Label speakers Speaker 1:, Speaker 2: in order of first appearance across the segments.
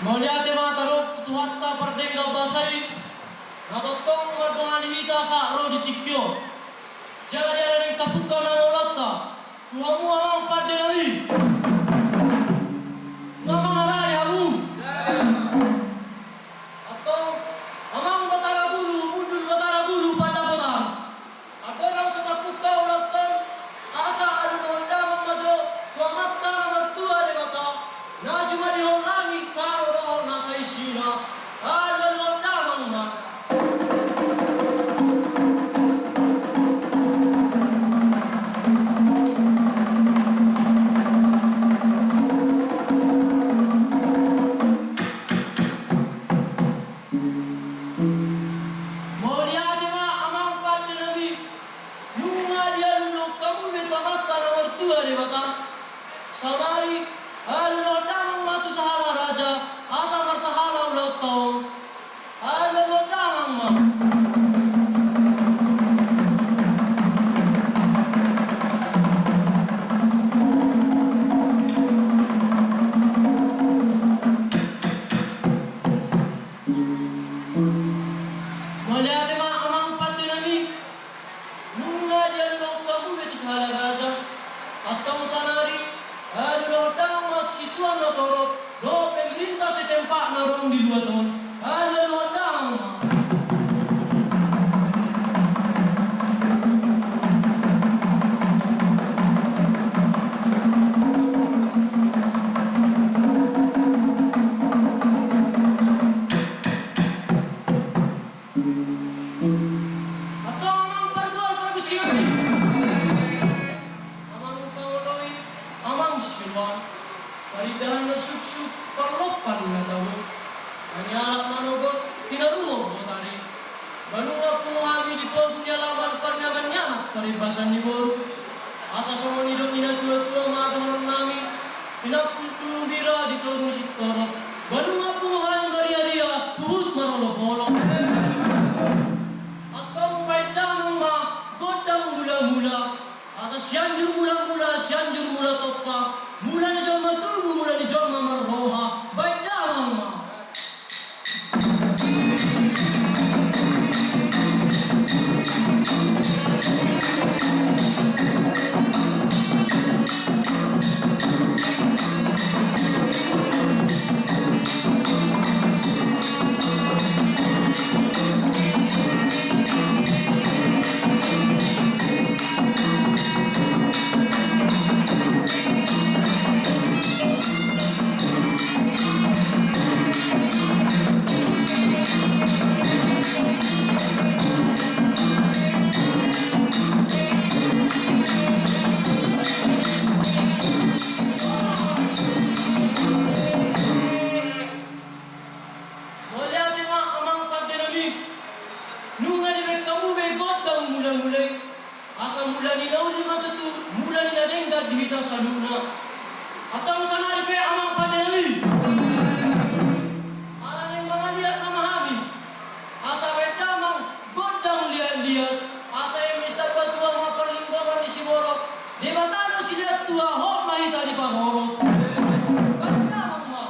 Speaker 1: Mulia tema tarok tuhatta pardengga basai natotong madongan hita sa ro ditikyo jadi ada yang tapuka na nolata tuamu amang padenari ngamang arai hamu atau amang batara buru mundur batara buru pada potang ada orang sa tapuka ulatan asa adu honda mamadro tuamatta na mertua de mata na cuma diholangi karo nasa isina ada honda mangma. Samari alu lodang matu sahala raja asa marsahala ulotong alu lodang ma malihat ma amang pandinami nunga dia lodang betu sahala raja atau sanari aduh datang mat situan na toro do pemerintah setempat narong di dua tahun aduh datang atau amang pergol pergusian Siwan, paridahan na suksuk parlopan na daw. Nanyalat manogot, tinaruho mo tari. Banunga kumuhagi di punya laban parnyaman-nyamat paribasan ni Boru. Asa songo nidong inatua-tua madahon namin. Pinapultulong bira di tol musik toro. Banunga kumuhagi baria-ria, puhut marolo-polo. Atau paidang ma, godang mula-mula. Asa sianjur mula-mula, sianjur mula topa. Mula ni jom matubu, mula ni jom mamarroha. Baik dah ma. Asa mula ni nauli matutu, mula ni nadengga di hita saluna. Atau sanari pe amang padeli. Ala neng mga liat na mahami. Asa wedamang godang liat-liat. Asa yang Mr. Batua mga perlinggaman di Siborok. Di batalo sila tua hok mahita di Pamorot. Wedamang ma.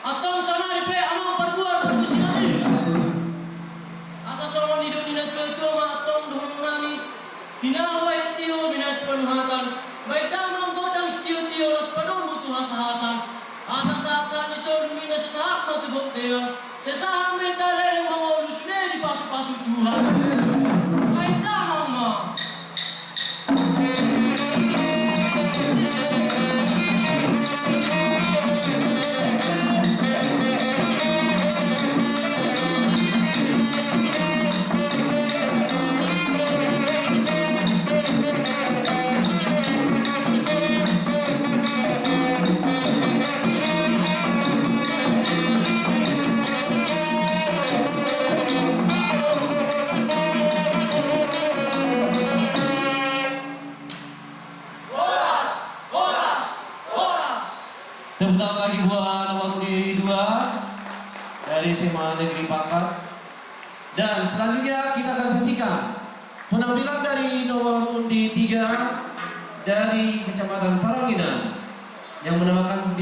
Speaker 1: Atau sana di pe amang perbuar perkusinami. Asa songo ni doni na tuwa ma atong dohong nami. Tinawai tiyo minat panuhatan. Baik damang godang tiyo las padong butuh hasahatan. Asa sasa ni solumi na sesahak na tubok dewa. Sesahak may talay mga ulus na di pasok-pasok Tuhan. Baik damang ma.
Speaker 2: Tepuk tangan lagi buat nomor undi 2 dari SMA Negeri Pangkat. Dan selanjutnya kita akan saksikan penampilan dari nomor undi 3 dari Kecamatan Paranginan yang menamakan